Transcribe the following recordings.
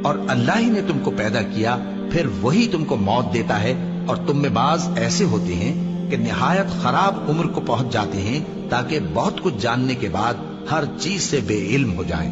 اور اللہ ہی نے تم کو پیدا کیا، پھر وہی تم کو موت دیتا ہے، اور تم میں بعض ایسے ہوتے ہیں کہ نہایت خراب عمر کو پہنچ جاتے ہیں تاکہ بہت کچھ جاننے کے بعد ہر چیز سے بے علم ہو جائیں۔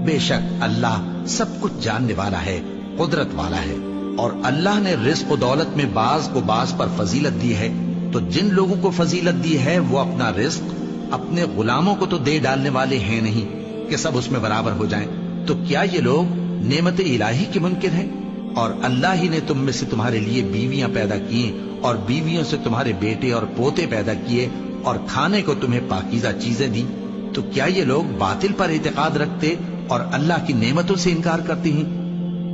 بے شک اللہ سب کچھ جاننے والا ہے، قدرت والا ہے۔ اور اللہ نے رزق و دولت میں بعض کو بعض پر فضیلت دی ہے، تو جن لوگوں کو فضیلت دی ہے وہ اپنا رزق اپنے غلاموں کو تو دے ڈالنے والے ہیں نہیں کہ سب اس میں برابر ہو جائیں۔ تو کیا یہ لوگ نعمت الہی کے منکر ہیں؟ اور اللہ ہی نے تم میں سے تمہارے لیے بیویاں پیدا کی اور بیویوں سے تمہارے بیٹے اور پوتے پیدا کیے اور کھانے کو تمہیں پاکیزہ چیزیں دیں۔ تو کیا یہ لوگ باطل پر اعتقاد رکھتے اور اللہ کی نعمتوں سے انکار کرتے ہیں؟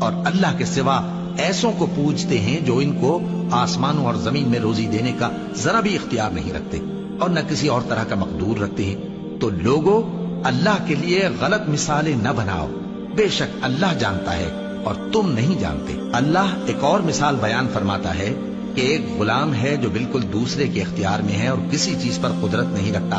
اور اللہ کے سوا ایسوں کو پوجتے ہیں جو ان کو آسمانوں اور زمین میں روزی دینے کا ذرا بھی اختیار نہیں رکھتے اور نہ کسی اور طرح کا مقدور رکھتے ہیں۔ تو لوگوں، اللہ کے لیے غلط مثالیں نہ بناؤ، بے شک اللہ جانتا ہے اور تم نہیں جانتے۔ اللہ ایک اور مثال بیان فرماتا ہے کہ ایک غلام ہے جو بالکل دوسرے کے اختیار میں ہے اور کسی چیز پر قدرت نہیں رکھتا،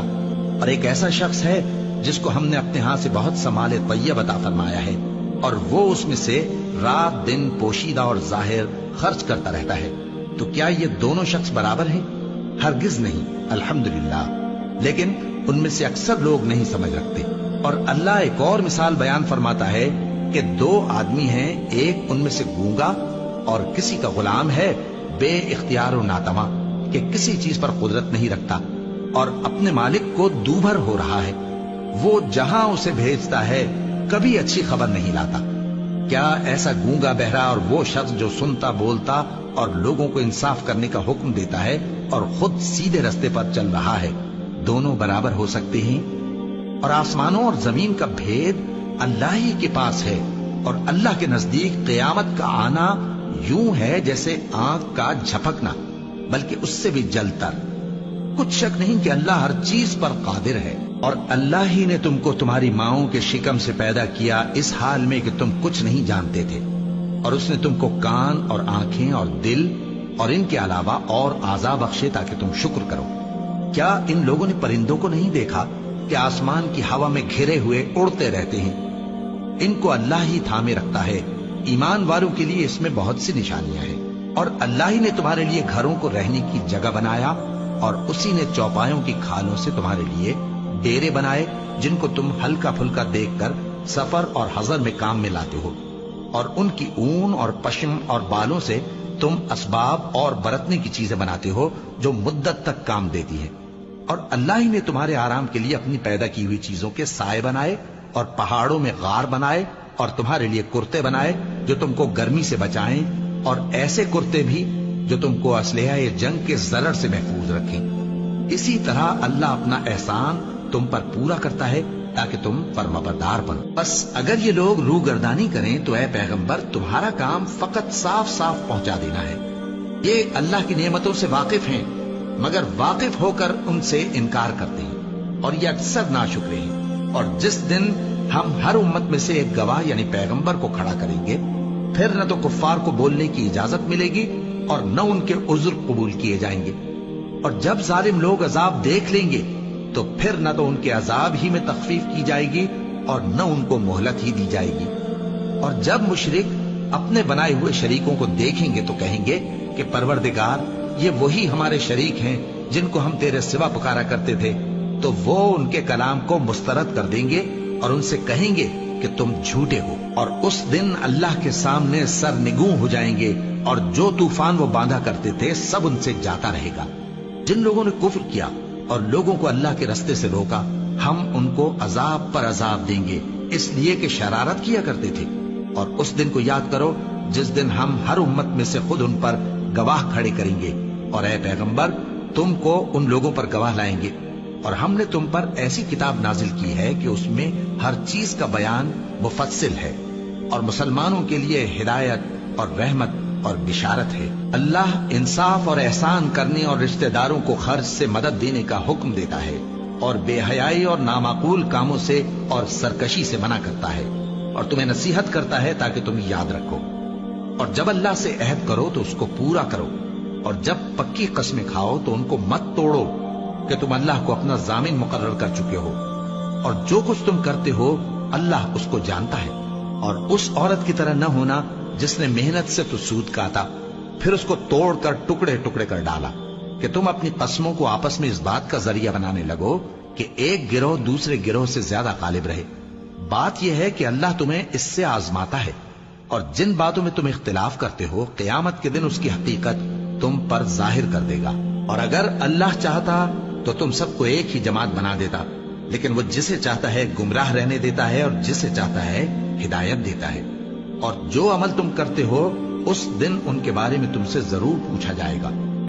اور ایک ایسا شخص ہے جس کو ہم نے اپنے ہاں سے بہت سا مال طیب عطا فرمایا ہے اور وہ اس میں سے رات دن پوشیدہ اور ظاہر خرچ کرتا رہتا ہے۔ تو کیا یہ دونوں شخص برابر ہیں؟ ہرگز نہیں، الحمدللہ، لیکن ان میں سے اکثر لوگ نہیں سمجھ رکھتے۔ اور اللہ ایک اور مثال بیان فرماتا ہے کہ دو آدمی ہیں، ایک ان میں سے گونگا اور کسی کا غلام ہے بے اختیار و ناتواں کہ کسی چیز پر قدرت نہیں رکھتا اور اپنے مالک کو دوبھر ہو رہا ہے، وہ جہاں اسے بھیجتا ہے کبھی اچھی خبر نہیں لاتا۔ کیا ایسا گونگا بہرا اور وہ شخص جو سنتا بولتا اور لوگوں کو انصاف کرنے کا حکم دیتا ہے اور خود سیدھے رستے پر چل رہا ہے، دونوں برابر ہو سکتے ہیں؟ اور آسمانوں اور زمین کا بھید اللہ ہی کے پاس ہے، اور اللہ کے نزدیک قیامت کا آنا یوں ہے جیسے آنکھ کا جھپکنا، بلکہ اس سے بھی جل تر۔ کچھ شک نہیں کہ اللہ ہر چیز پر قادر ہے۔ اور اللہ ہی نے تم کو تمہاری ماؤں کے شکم سے پیدا کیا اس حال میں کہ تم کچھ نہیں جانتے تھے، اور اس نے تم کو کان اور آنکھیں اور دل اور ان کے علاوہ اور اعضاء بخشے تاکہ تم شکر کرو۔ کیا ان لوگوں نے پرندوں کو نہیں دیکھا کہ آسمان کی ہوا میں گھرے ہوئے اڑتے رہتے ہیں؟ ان کو اللہ ہی تھامے رکھتا ہے۔ ایمان والوں کے لیے اس میں بہت سی نشانیاں ہیں۔ اور اللہ ہی نے تمہارے لیے گھروں کو رہنے کی جگہ بنایا، اور اسی نے چوپایوں کی کھالوں سے تمہارے لیے ڈیرے بنائے جن کو تم ہلکا پھلکا دیکھ کر سفر اور حضر میں کام میں لاتے ہو، اور ان کی اون اور پشم اور بالوں سے تم اسباب اور برتنے کی چیزیں بناتے ہو جو مدت تک کام دیتی ہیں۔ اور اللہ ہی نے تمہارے آرام کے لیے اپنی پیدا کی ہوئی چیزوں کے سائے بنائے اور پہاڑوں میں غار بنائے اور تمہارے لیے کرتے بنائے جو تم کو گرمی سے بچائیں، اور ایسے کرتے بھی جو تم کو اسلحہ جنگ کے ضرر سے محفوظ رکھیں۔ اسی طرح اللہ اپنا احسان تم پر پورا کرتا ہے تاکہ تم فرمانبردار بنو۔ بس اگر یہ لوگ روگردانی کریں تو اے پیغمبر، تمہارا کام فقط صاف صاف پہنچا دینا ہے۔ یہ اللہ کی نعمتوں سے واقف ہیں، مگر واقف ہو کر ان سے انکار کرتے ہیں، اور یہ اکثر ناشکرے ہیں۔ اور جس دن ہم ہر امت میں سے ایک گواہ یعنی پیغمبر کو کھڑا کریں گے، پھر نہ تو کفار کو بولنے کی اجازت ملے گی اور نہ ان کے عذر قبول کیے جائیں گے۔ اور جب ظالم لوگ عذاب دیکھ لیں گے تو پھر نہ تو ان کے عذاب ہی میں تخفیف کی جائے گی اور نہ ان کو مہلت ہی دی جائے گی۔ اور جب مشرک اپنے بنائے ہوئے شریکوں کو دیکھیں گے تو کہیں گے کہ پروردگار، یہ وہی ہمارے شریک ہیں جن کو ہم تیرے سوا پکارا کرتے تھے۔ تو وہ ان کے کلام کو مسترد کر دیں گے اور ان سے کہیں گے کہ تم جھوٹے ہو، اور اس دن اللہ کے سامنے سر نگوں ہو جائیں گے، اور جو طوفان وہ باندھا کرتے تھے سب ان سے جاتا رہے گا۔ جن لوگوں نے کفر کیا اور لوگوں کو اللہ کے رستے سے روکا، ہم ان کو عذاب پر عذاب دیں گے، اس لیے کہ شرارت کیا کرتے تھے۔ اور اس دن کو یاد کرو جس دن ہم ہر امت میں سے خود ان پر گواہ کھڑے کریں گے، اور اے پیغمبر، تم کو ان لوگوں پر گواہ لائیں گے۔ اور ہم نے تم پر ایسی کتاب نازل کی ہے کہ اس میں ہر چیز کا بیان مفصل ہے، اور مسلمانوں کے لیے ہدایت اور رحمت اور بشارت ہے۔ اللہ انصاف اور احسان کرنے اور رشتہ داروں کو خرچ سے مدد دینے کا حکم دیتا ہے، اور بے حیائی اور نامعقول کاموں سے اور سرکشی سے منع کرتا ہے، اور تمہیں نصیحت کرتا ہے تاکہ تم یاد رکھو۔ اور جب اللہ سے عہد کرو تو اس کو پورا کرو، اور جب پکی قسمیں کھاؤ تو ان کو مت توڑو کہ تم اللہ کو اپنا ضامن مقرر کر چکے ہو، اور جو کچھ تم کرتے ہو اللہ اس کو جانتا ہے۔ اور اس عورت کی طرح نہ ہونا جس نے محنت سے تو سود کاتا پھر اس کو توڑ کر ٹکڑے ٹکڑے کر ڈالا، کہ تم اپنی قسموں کو آپس میں اس بات کا ذریعہ بنانے لگو کہ ایک گروہ دوسرے گروہ سے زیادہ غالب رہے۔ بات یہ ہے کہ اللہ تمہیں اس سے آزماتا ہے، اور جن باتوں میں تم اختلاف کرتے ہو قیامت کے دن اس کی حقیقت تم پر ظاہر کر دے گا۔ اور اگر اللہ چاہتا تو تم سب کو ایک ہی جماعت بنا دیتا، لیکن وہ جسے چاہتا ہے گمراہ رہنے دیتا ہے اور جسے چاہتا ہے ہدایت دیتا ہے۔ اور جو عمل تم کرتے ہو اس دن ان کے بارے میں تم سے ضرور پوچھا جائے گا۔